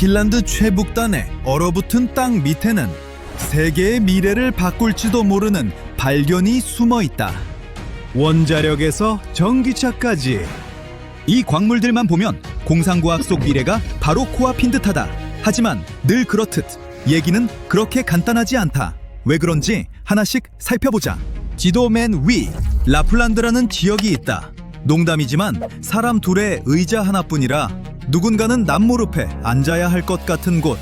핀란드 최북단의 얼어붙은 땅 밑에는 세계의 미래를 바꿀지도 모르는 발견이 숨어 있다. 원자력에서 전기차까지. 이 광물들만 보면 공상과학 속 미래가 바로 코앞인 듯하다. 하지만 늘 그렇듯 얘기는 그렇게 간단하지 않다. 왜 그런지 하나씩 살펴보자. 지도 맨 위, 라플란드라는 지역이 있다. 농담이지만 사람 둘의 의자 하나뿐이라 누군가는 남무릎에 앉아야 할 것 같은 곳.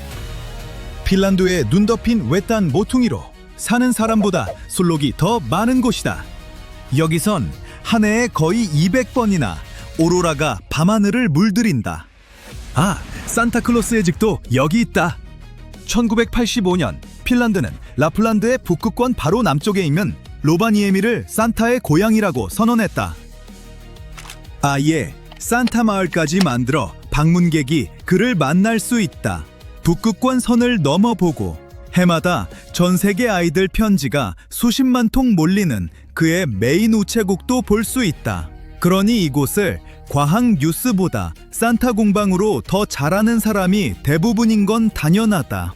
핀란드의 눈 덮인 외딴 모퉁이로 사는 사람보다 술록이 더 많은 곳이다. 여기선 한 해에 거의 200번이나 오로라가 밤하늘을 물들인다. 아, 산타클로스의 집도 여기 있다. 1985년 핀란드는 라플란드의 북극권 바로 남쪽에 있는 로바니에미를 산타의 고향이라고 선언했다. 아예 산타 마을까지 만들어 방문객이 그를 만날 수 있다. 북극권 선을 넘어보고 해마다 전 세계 아이들 편지가 수십만 통 몰리는 그의 메인 우체국도 볼 수 있다. 그러니 이곳을 과학 뉴스보다 산타 공방으로 더 잘하는 사람이 대부분인 건 당연하다.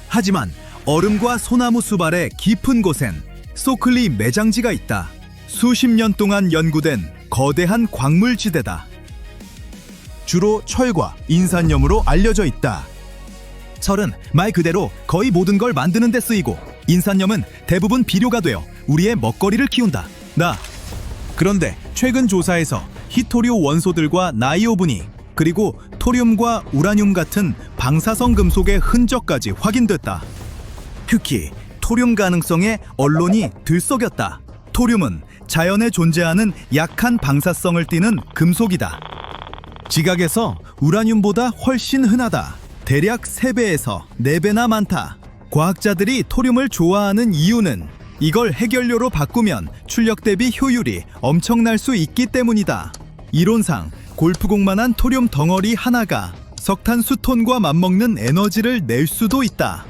하지만 얼음과 소나무 수발의 깊은 곳엔 소클리 매장지가 있다. 수십 년 동안 연구된 거대한 광물지대다. 주로 철과 인산염으로 알려져 있다. 철은 말 그대로 거의 모든 걸 만드는 데 쓰이고, 인산염은 대부분 비료가 되어 우리의 먹거리를 키운다. 그런데 최근 조사에서 히토리오 원소들과 나이오브니, 그리고 토륨과 우라늄 같은 방사성 금속의 흔적까지 확인됐다. 특히 토륨 가능성에 언론이 들썩였다. 토륨은 자연에 존재하는 약한 방사성을 띠는 금속이다. 지각에서 우라늄보다 훨씬 흔하다. 대략 3배에서 4배나 많다. 과학자들이 토륨을 좋아하는 이유는 이걸 해결료로 바꾸면 출력 대비 효율이 엄청날 수 있기 때문이다. 이론상 골프공만한 토륨 덩어리 하나가 석탄 수톤과 맞먹는 에너지를 낼 수도 있다.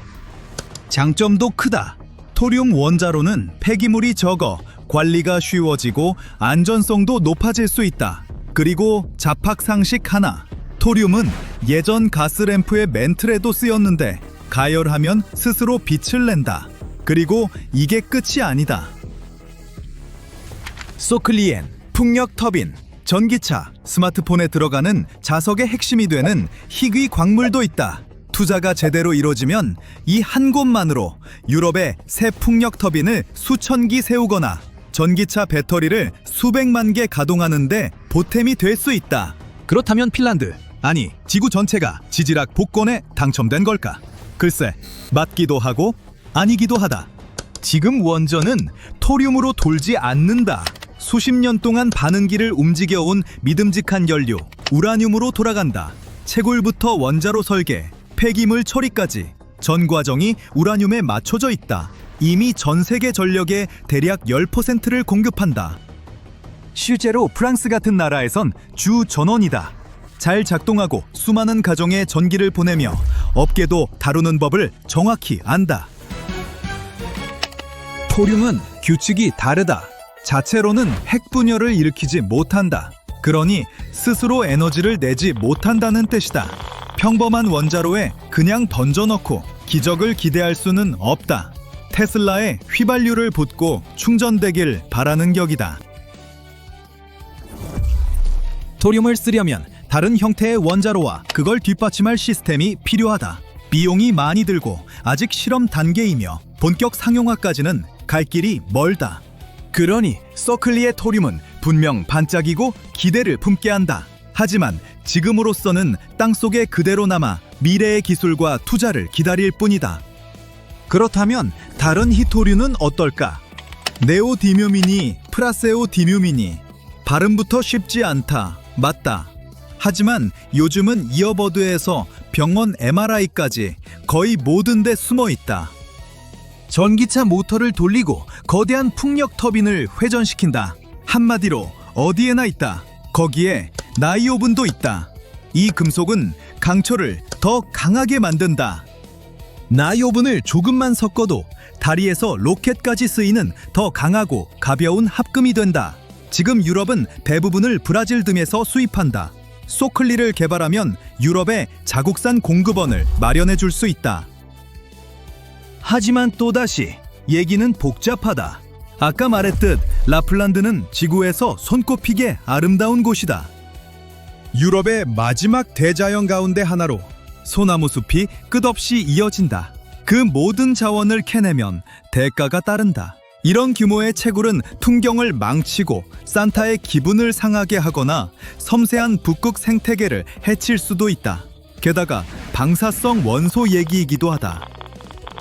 장점도 크다. 토륨 원자로는 폐기물이 적어 관리가 쉬워지고 안전성도 높아질 수 있다. 그리고 잡학 상식 하나. 토륨은 예전 가스램프의 멘틀에도 쓰였는데 가열하면 스스로 빛을 낸다. 그리고 이게 끝이 아니다. 소클리엔, 풍력 터빈, 전기차, 스마트폰에 들어가는 자석의 핵심이 되는 희귀 광물도 있다. 투자가 제대로 이루어지면 이 한 곳만으로 유럽의 새 풍력 터빈을 수천 기 세우거나 전기차 배터리를 수백만 개 가동하는데 보탬이 될 수 있다. 그렇다면 핀란드, 아니 지구 전체가 지질학 복권에 당첨된 걸까? 글쎄, 맞기도 하고 아니기도 하다. 지금 원전은 토륨으로 돌지 않는다. 수십 년 동안 반응기를 움직여온 믿음직한 연료, 우라늄으로 돌아간다. 채굴부터 원자로 설계, 폐기물 처리까지 전 과정이 우라늄에 맞춰져 있다. 이미 전 세계 전력의 대략 10%를 공급한다. 실제로 프랑스 같은 나라에선 주 전원이다. 잘 작동하고 수많은 가정에 전기를 보내며 업계도 다루는 법을 정확히 안다. 토륨은 규칙이 다르다. 자체로는 핵 분열을 일으키지 못한다. 그러니 스스로 에너지를 내지 못한다는 뜻이다. 평범한 원자로에 그냥 던져넣고 기적을 기대할 수는 없다. 테슬라에 휘발유를 붓고 충전되길 바라는 격이다. 토륨을 쓰려면 다른 형태의 원자로와 그걸 뒷받침할 시스템이 필요하다. 비용이 많이 들고 아직 실험 단계이며 본격 상용화까지는 갈 길이 멀다. 그러니 서클리의 토륨은 분명 반짝이고 기대를 품게 한다. 하지만 지금으로서는 땅속에 그대로 남아 미래의 기술과 투자를 기다릴 뿐이다. 그렇다면 다른 히토류는 어떨까? 네오디뮴이니 프라세오디뮴이니. 발음부터 쉽지 않다. 맞다. 하지만 요즘은 이어버드에서 병원 MRI까지 거의 모든 데 숨어 있다. 전기차 모터를 돌리고 거대한 풍력 터빈을 회전시킨다. 한마디로 어디에나 있다. 거기에 나이오븐도 있다. 이 금속은 강철을 더 강하게 만든다. 나이오븐을 조금만 섞어도 다리에서 로켓까지 쓰이는 더 강하고 가벼운 합금이 된다. 지금 유럽은 대부분을 브라질 등에서 수입한다. 소클리를 개발하면 유럽에 자국산 공급원을 마련해 줄 수 있다. 하지만 또다시 얘기는 복잡하다. 아까 말했듯 라플란드는 지구에서 손꼽히게 아름다운 곳이다. 유럽의 마지막 대자연 가운데 하나로 소나무 숲이 끝없이 이어진다. 그 모든 자원을 캐내면 대가가 따른다. 이런 규모의 채굴은 풍경을 망치고 산타의 기분을 상하게 하거나 섬세한 북극 생태계를 해칠 수도 있다. 게다가 방사성 원소 얘기이기도 하다.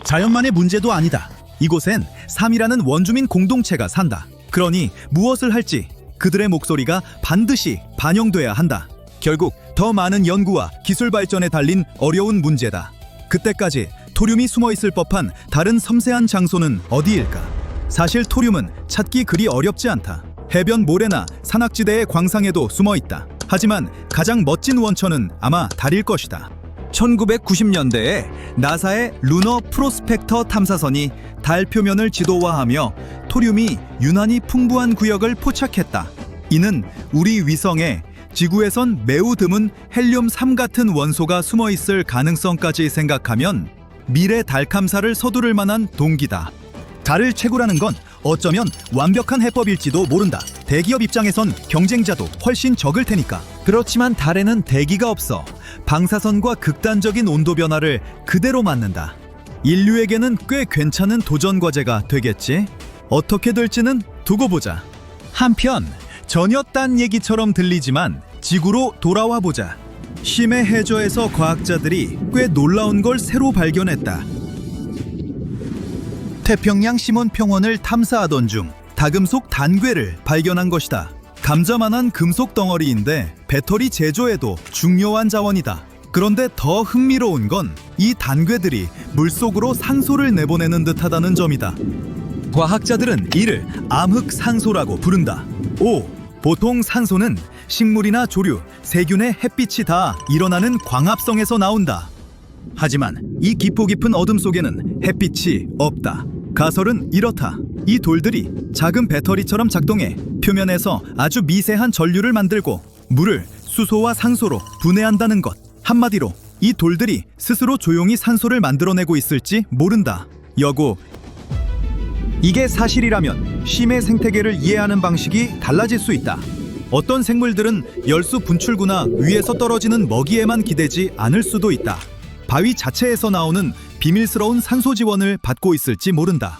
자연만의 문제도 아니다. 이곳엔 3이라는 원주민 공동체가 산다. 그러니 무엇을 할지 그들의 목소리가 반드시 반영돼야 한다. 결국 더 많은 연구와 기술 발전에 달린 어려운 문제다. 그때까지 토륨이 숨어있을 법한 다른 섬세한 장소는 어디일까? 사실 토륨은 찾기 그리 어렵지 않다. 해변 모래나 산악지대의 광상에도 숨어있다. 하지만 가장 멋진 원천은 아마 달일 것이다. 1990년대에 나사의 루너 프로스펙터 탐사선이 달 표면을 지도화하며 토륨이 유난히 풍부한 구역을 포착했다. 이는 우리 위성에 지구에선 매우 드문 헬륨-3 같은 원소가 숨어있을 가능성까지 생각하면 미래 달 탐사를 서두를 만한 동기다. 달을 채굴하는 건 어쩌면 완벽한 해법일지도 모른다. 대기업 입장에선 경쟁자도 훨씬 적을 테니까. 그렇지만 달에는 대기가 없어 방사선과 극단적인 온도 변화를 그대로 맞는다. 인류에게는 꽤 괜찮은 도전 과제가 되겠지? 어떻게 될지는 두고 보자. 한편 전혀 딴 얘기처럼 들리지만 지구로 돌아와 보자. 심해 해저에서 과학자들이 꽤 놀라운 걸 새로 발견했다. 태평양 시몬 평원을 탐사하던 중 다금속 단괴를 발견한 것이다. 감자만한 금속 덩어리인데 배터리 제조에도 중요한 자원이다. 그런데 더 흥미로운 건 이 단괴들이 물속으로 산소를 내보내는 듯하다는 점이다. 과학자들은 이를 암흑산소라고 부른다. 보통 산소는 식물이나 조류, 세균의 햇빛이 다 일어나는 광합성에서 나온다. 하지만 이 깊고 깊은 어둠 속에는 햇빛이 없다. 가설은 이렇다. 이 돌들이 작은 배터리처럼 작동해 표면에서 아주 미세한 전류를 만들고 물을 수소와 상소로 분해한다는 것. 한마디로 이 돌들이 스스로 조용히 산소를 만들어내고 있을지 모른다. 여고, 이게 사실이라면 심해 생태계를 이해하는 방식이 달라질 수 있다. 어떤 생물들은 열수 분출구나 위에서 떨어지는 먹이에만 기대지 않을 수도 있다. 바위 자체에서 나오는 비밀스러운 산소 지원을 받고 있을지 모른다.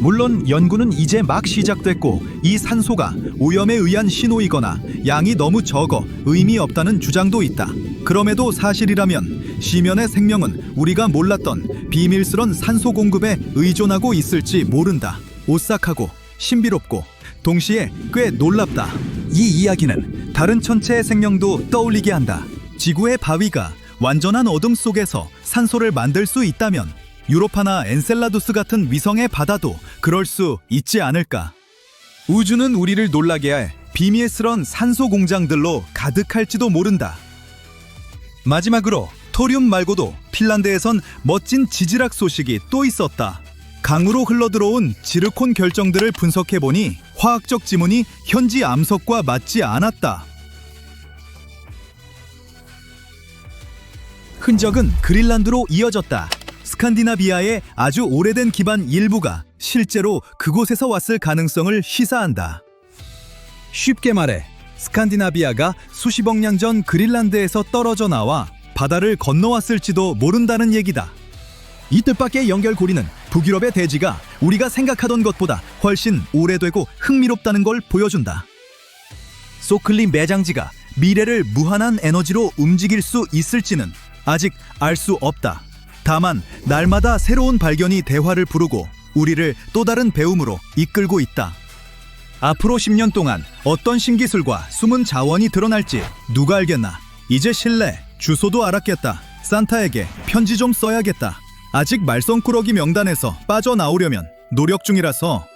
물론 연구는 이제 막 시작됐고 이 산소가 오염에 의한 신호이거나 양이 너무 적어 의미 없다는 주장도 있다. 그럼에도 사실이라면 시면의 생명은 우리가 몰랐던 비밀스런 산소 공급에 의존하고 있을지 모른다. 오싹하고 신비롭고 동시에 꽤 놀랍다. 이 이야기는 다른 천체의 생명도 떠올리게 한다. 지구의 바위가 완전한 어둠 속에서 산소를 만들 수 있다면 유로파나 엔셀라두스 같은 위성의 바다도 그럴 수 있지 않을까. 우주는 우리를 놀라게 할 비밀스런 산소 공장들로 가득할지도 모른다. 마지막으로 토륨 말고도 핀란드에선 멋진 지질학 소식이 또 있었다. 강으로 흘러들어온 지르콘 결정들을 분석해보니 화학적 지문이 현지 암석과 맞지 않았다. 흔적은 그린란드로 이어졌다. 스칸디나비아의 아주 오래된 기반 일부가 실제로 그곳에서 왔을 가능성을 시사한다. 쉽게 말해 스칸디나비아가 수십억 년 전 그린란드에서 떨어져 나와 바다를 건너왔을지도 모른다는 얘기다. 이 뜻밖의 연결고리는 북유럽의 대지가 우리가 생각하던 것보다 훨씬 오래되고 흥미롭다는 걸 보여준다. 소클리 매장지가 미래를 무한한 에너지로 움직일 수 있을지는 아직 알 수 없다. 다만 날마다 새로운 발견이 대화를 부르고 우리를 또 다른 배움으로 이끌고 있다. 앞으로 10년 동안 어떤 신기술과 숨은 자원이 드러날지 누가 알겠나. 이제 실내, 주소도 알았겠다. 산타에게 편지 좀 써야겠다. 아직 말썽꾸러기 명단에서 빠져나오려면 노력 중이라서.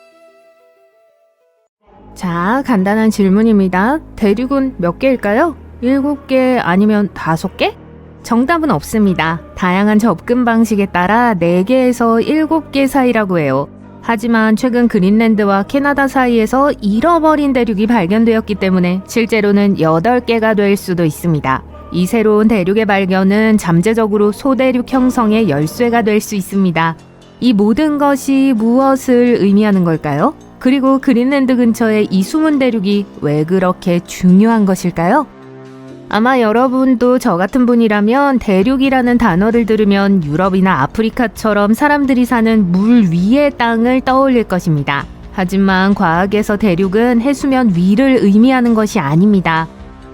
자, 간단한 질문입니다. 대륙은 몇 개일까요? 7개 아니면 5개? 정답은 없습니다. 다양한 접근 방식에 따라 4개에서 7개 사이라고 해요. 하지만 최근 그린랜드와 캐나다 사이에서 잃어버린 대륙이 발견되었기 때문에 실제로는 8개가 될 수도 있습니다. 이 새로운 대륙의 발견은 잠재적으로 소대륙 형성의 열쇠가 될 수 있습니다. 이 모든 것이 무엇을 의미하는 걸까요? 그리고 그린랜드 근처의 이 숨은 대륙이 왜 그렇게 중요한 것일까요? 아마 여러분도 저 같은 분이라면 대륙이라는 단어를 들으면 유럽이나 아프리카처럼 사람들이 사는 물 위의 땅을 떠올릴 것입니다. 하지만 과학에서 대륙은 해수면 위를 의미하는 것이 아닙니다.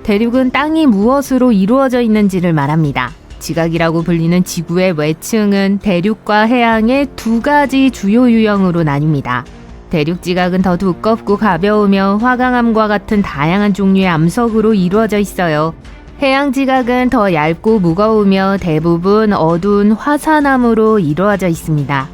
대륙은 땅이 무엇으로 이루어져 있는지를 말합니다. 지각이라고 불리는 지구의 외층은 대륙과 해양의 2가지 주요 유형으로 나뉩니다. 대륙 지각은 더 두껍고 가벼우며 화강암과 같은 다양한 종류의 암석으로 이루어져 있어요. 해양 지각은 더 얇고 무거우며 대부분 어두운 화산암으로 이루어져 있습니다.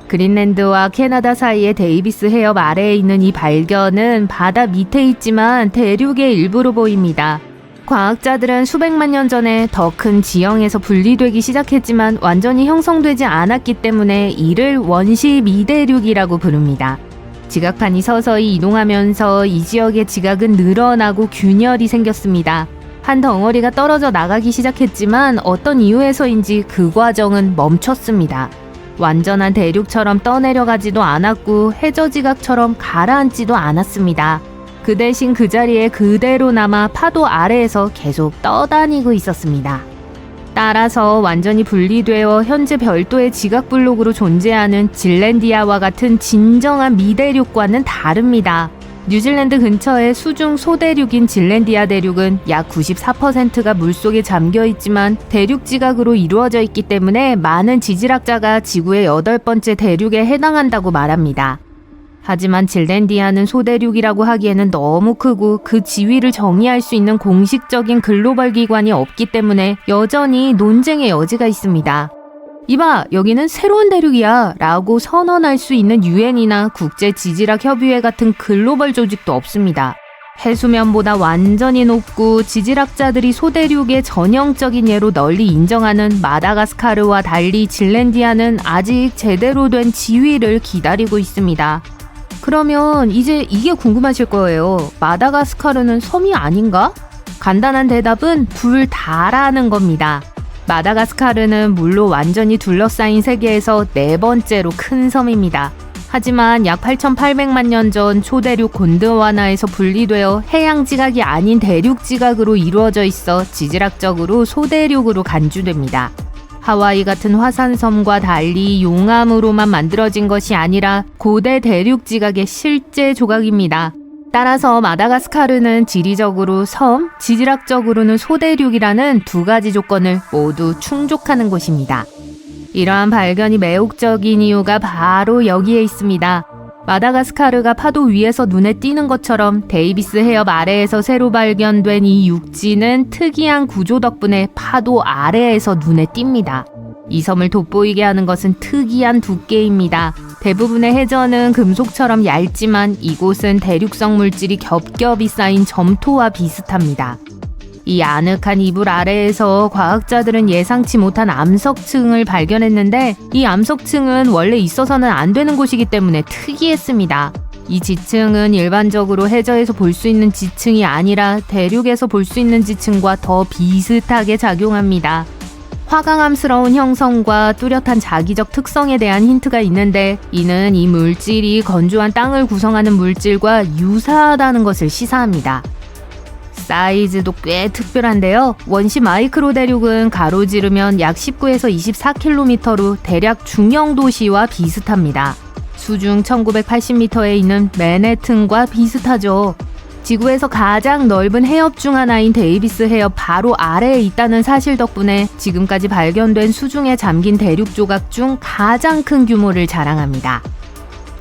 그린랜드와 캐나다 사이의 데이비스 해협 아래에 있는 이 발견은 바다 밑에 있지만 대륙의 일부로 보입니다. 과학자들은 수백만 년 전에 더 큰 지형에서 분리되기 시작했지만 완전히 형성되지 않았기 때문에 이를 원시 미대륙이라고 부릅니다. 지각판이 서서히 이동하면서 이 지역의 지각은 늘어나고 균열이 생겼습니다. 한 덩어리가 떨어져 나가기 시작했지만 어떤 이유에서인지 그 과정은 멈췄습니다. 완전한 대륙처럼 떠내려가지도 않았고 해저지각처럼 가라앉지도 않았습니다. 그 대신 그 자리에 그대로 남아 파도 아래에서 계속 떠다니고 있었습니다. 따라서 완전히 분리되어 현재 별도의 지각 블록으로 존재하는 질랜디아와 같은 진정한 미대륙과는 다릅니다. 뉴질랜드 근처의 수중 소대륙인 질랜디아 대륙은 약 94%가 물속에 잠겨 있지만 대륙 지각으로 이루어져 있기 때문에 많은 지질학자가 지구의 8번째 대륙에 해당한다고 말합니다. 하지만 질랜디아는 소대륙이라고 하기에는 너무 크고 그 지위를 정의할 수 있는 공식적인 글로벌 기관이 없기 때문에 여전히 논쟁의 여지가 있습니다. 이봐, 여기는 새로운 대륙이야 라고 선언할 수 있는 유엔이나 국제지질학협의회 같은 글로벌 조직도 없습니다. 해수면보다 완전히 높고 지질학자들이 소대륙의 전형적인 예로 널리 인정하는 마다가스카르와 달리 질랜디아는 아직 제대로 된 지위를 기다리고 있습니다. 그러면 이제 이게 궁금하실 거예요. 마다가스카르는 섬이 아닌가? 간단한 대답은 둘 다라는 겁니다. 마다가스카르는 물로 완전히 둘러싸인 세계에서 4번째로 큰 섬입니다. 하지만 약 8,800만 년 전 초대륙 곤드와나에서 분리되어 해양 지각이 아닌 대륙 지각으로 이루어져 있어 지질학적으로 소대륙으로 간주됩니다. 하와이 같은 화산섬과 달리 용암으로만 만들어진 것이 아니라 고대 대륙 지각의 실제 조각입니다. 따라서 마다가스카르는 지리적으로 섬, 지질학적으로는 소대륙이라는 2가지 조건을 모두 충족하는 곳입니다. 이러한 발견이 매혹적인 이유가 바로 여기에 있습니다. 마다가스카르가 파도 위에서 눈에 띄는 것처럼 데이비스 해협 아래에서 새로 발견된 이 육지는 특이한 구조 덕분에 파도 아래에서 눈에 띕니다. 이 섬을 돋보이게 하는 것은 특이한 두께입니다. 대부분의 해저는 금속처럼 얇지만 이곳은 대륙성 물질이 겹겹이 쌓인 점토와 비슷합니다. 이 아늑한 이불 아래에서 과학자들은 예상치 못한 암석층을 발견했는데 이 암석층은 원래 있어서는 안 되는 곳이기 때문에 특이했습니다. 이 지층은 일반적으로 해저에서 볼 수 있는 지층이 아니라 대륙에서 볼 수 있는 지층과 더 비슷하게 작용합니다. 화강암스러운 형성과 뚜렷한 자기적 특성에 대한 힌트가 있는데 이는 이 물질이 건조한 땅을 구성하는 물질과 유사하다는 것을 시사합니다. 사이즈도 꽤 특별한데요. 원시 마이크로 대륙은 가로지르면 약 19에서 24km로 대략 중형 도시와 비슷합니다. 수중 1980m에 있는 맨해튼과 비슷하죠. 지구에서 가장 넓은 해협 중 하나인 데이비스 해협 바로 아래에 있다는 사실 덕분에 지금까지 발견된 수중에 잠긴 대륙 조각 중 가장 큰 규모를 자랑합니다.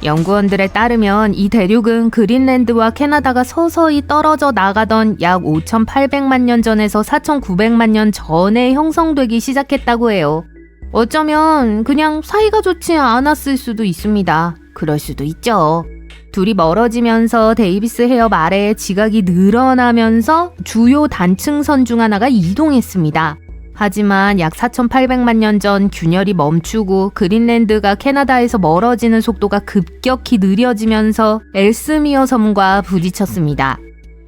연구원들에 따르면 이 대륙은 그린랜드와 캐나다가 서서히 떨어져 나가던 약 5,800만 년 전에서 4,900만 년 전에 형성되기 시작했다고 해요. 어쩌면 그냥 사이가 좋지 않았을 수도 있습니다. 그럴 수도 있죠. 둘이 멀어지면서 데이비스 해협 아래에 지각이 늘어나면서 주요 단층선 중 하나가 이동했습니다. 하지만 약 4,800만 년 전 균열이 멈추고 그린랜드가 캐나다에서 멀어지는 속도가 급격히 느려지면서 엘스미어 섬과 부딪혔습니다.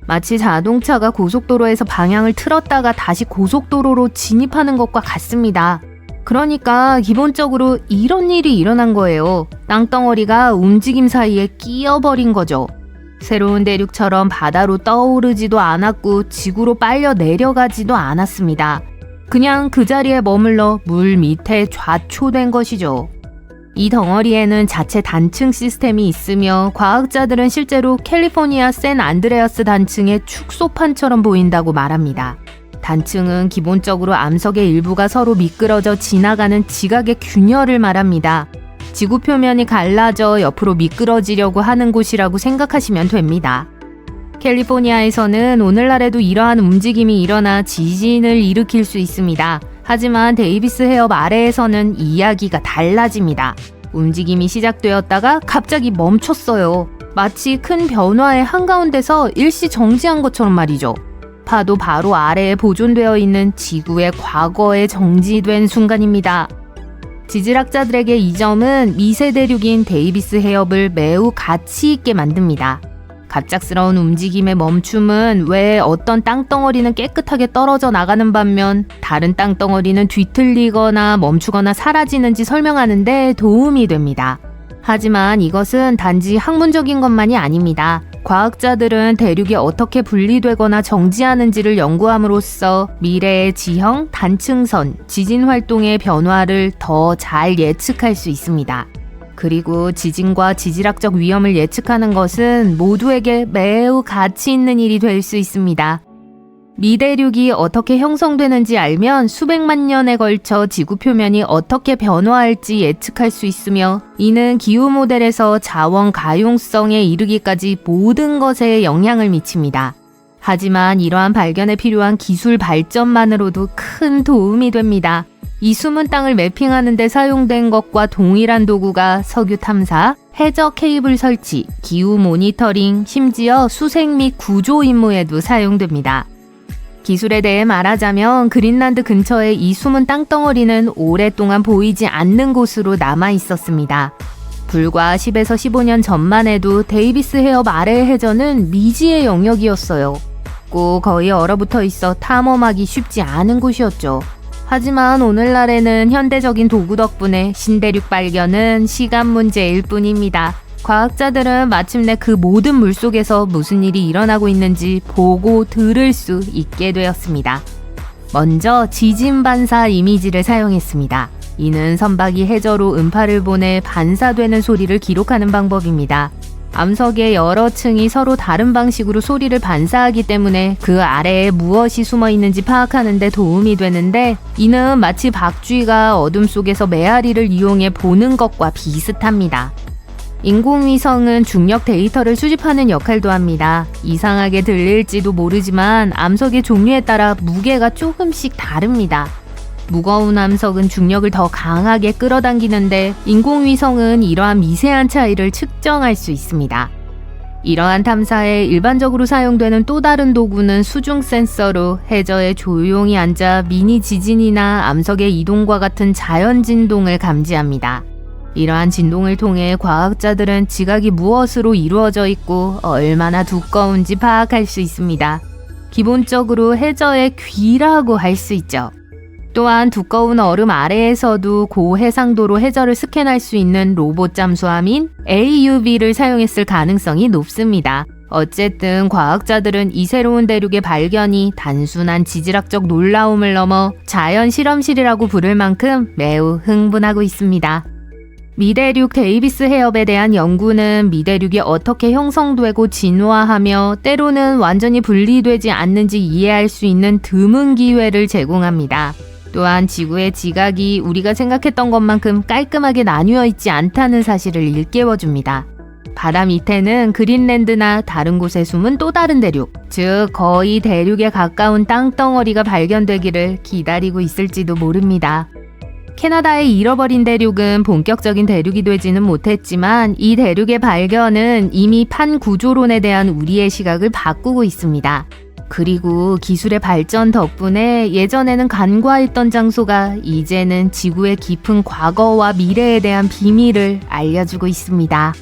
마치 자동차가 고속도로에서 방향을 틀었다가 다시 고속도로로 진입하는 것과 같습니다. 그러니까 기본적으로 이런 일이 일어난 거예요. 땅덩어리가 움직임 사이에 끼어버린 거죠. 새로운 대륙처럼 바다로 떠오르지도 않았고 지구로 빨려 내려가지도 않았습니다. 그냥 그 자리에 머물러 물 밑에 좌초된 것이죠. 이 덩어리에는 자체 단층 시스템이 있으며 과학자들은 실제로 캘리포니아 샌안드레아스 단층의 축소판처럼 보인다고 말합니다. 단층은 기본적으로 암석의 일부가 서로 미끄러져 지나가는 지각의 균열을 말합니다. 지구 표면이 갈라져 옆으로 미끄러지려고 하는 곳이라고 생각하시면 됩니다. 캘리포니아에서는 오늘날에도 이러한 움직임이 일어나 지진을 일으킬 수 있습니다. 하지만 데이비스 해협 아래에서는 이야기가 달라집니다. 움직임이 시작되었다가 갑자기 멈췄어요. 마치 큰 변화의 한가운데서 일시 정지한 것처럼 말이죠. 파도 바로 아래에 보존되어 있는 지구의 과거에 정지된 순간입니다. 지질학자들에게 이 점은 미세 대륙인 데이비스 해협을 매우 가치 있게 만듭니다. 갑작스러운 움직임의 멈춤은 왜 어떤 땅덩어리는 깨끗하게 떨어져 나가는 반면 다른 땅덩어리는 뒤틀리거나 멈추거나 사라지는지 설명하는 데 도움이 됩니다. 하지만 이것은 단지 학문적인 것만이 아닙니다. 과학자들은 대륙이 어떻게 분리되거나 정지하는지를 연구함으로써 미래의 지형, 단층선, 지진 활동의 변화를 더 잘 예측할 수 있습니다. 그리고 지진과 지질학적 위험을 예측하는 것은 모두에게 매우 가치 있는 일이 될 수 있습니다. 미대륙이 어떻게 형성되는지 알면 수백만 년에 걸쳐 지구 표면이 어떻게 변화할지 예측할 수 있으며 이는 기후 모델에서 자원 가용성에 이르기까지 모든 것에 영향을 미칩니다. 하지만 이러한 발견에 필요한 기술 발전만으로도 큰 도움이 됩니다. 이 숨은 땅을 매핑하는 데 사용된 것과 동일한 도구가 석유 탐사, 해저 케이블 설치, 기후 모니터링, 심지어 수색 및 구조 임무에도 사용됩니다. 기술에 대해 말하자면 그린란드 근처의 이 숨은 땅덩어리는 오랫동안 보이지 않는 곳으로 남아 있었습니다. 불과 10에서 15년 전만 해도 데이비스 해협 아래의 해저는 미지의 영역이었어요. 꼭 거의 얼어붙어 있어 탐험하기 쉽지 않은 곳이었죠. 하지만 오늘날에는 현대적인 도구 덕분에 신대륙 발견은 시간 문제일 뿐입니다. 과학자들은 마침내 그 모든 물속에서 무슨 일이 일어나고 있는지 보고 들을 수 있게 되었습니다. 먼저 지진 반사 이미지를 사용했습니다. 이는 선박이 해저로 음파를 보내 반사되는 소리를 기록하는 방법입니다. 암석의 여러 층이 서로 다른 방식으로 소리를 반사하기 때문에 그 아래에 무엇이 숨어 있는지 파악하는 데 도움이 되는데 이는 마치 박쥐가 어둠 속에서 메아리를 이용해 보는 것과 비슷합니다. 인공위성은 중력 데이터를 수집하는 역할도 합니다. 이상하게 들릴지도 모르지만 암석의 종류에 따라 무게가 조금씩 다릅니다. 무거운 암석은 중력을 더 강하게 끌어당기는데 인공위성은 이러한 미세한 차이를 측정할 수 있습니다. 이러한 탐사에 일반적으로 사용되는 또 다른 도구는 수중 센서로 해저에 조용히 앉아 미니 지진이나 암석의 이동과 같은 자연 진동을 감지합니다. 이러한 진동을 통해 과학자들은 지각이 무엇으로 이루어져 있고 얼마나 두꺼운지 파악할 수 있습니다. 기본적으로 해저의 귀라고 할 수 있죠. 또한 두꺼운 얼음 아래에서도 고해상도로 해저를 스캔할 수 있는 로봇 잠수함인 AUV를 사용했을 가능성이 높습니다. 어쨌든 과학자들은 이 새로운 대륙의 발견이 단순한 지질학적 놀라움을 넘어 자연 실험실이라고 부를 만큼 매우 흥분하고 있습니다. 미대륙 데이비스 해협에 대한 연구는 미대륙이 어떻게 형성되고 진화하며 때로는 완전히 분리되지 않는지 이해할 수 있는 드문 기회를 제공합니다. 또한 지구의 지각이 우리가 생각했던 것만큼 깔끔하게 나뉘어 있지 않다는 사실을 일깨워줍니다. 바다 밑에는 그린랜드나 다른 곳에 숨은 또 다른 대륙, 즉 거의 대륙에 가까운 땅덩어리가 발견되기를 기다리고 있을지도 모릅니다. 캐나다의 잃어버린 대륙은 본격적인 대륙이 되지는 못했지만 이 대륙의 발견은 이미 판 구조론에 대한 우리의 시각을 바꾸고 있습니다. 그리고 기술의 발전 덕분에 예전에는 간과했던 장소가 이제는 지구의 깊은 과거와 미래에 대한 비밀을 알려주고 있습니다.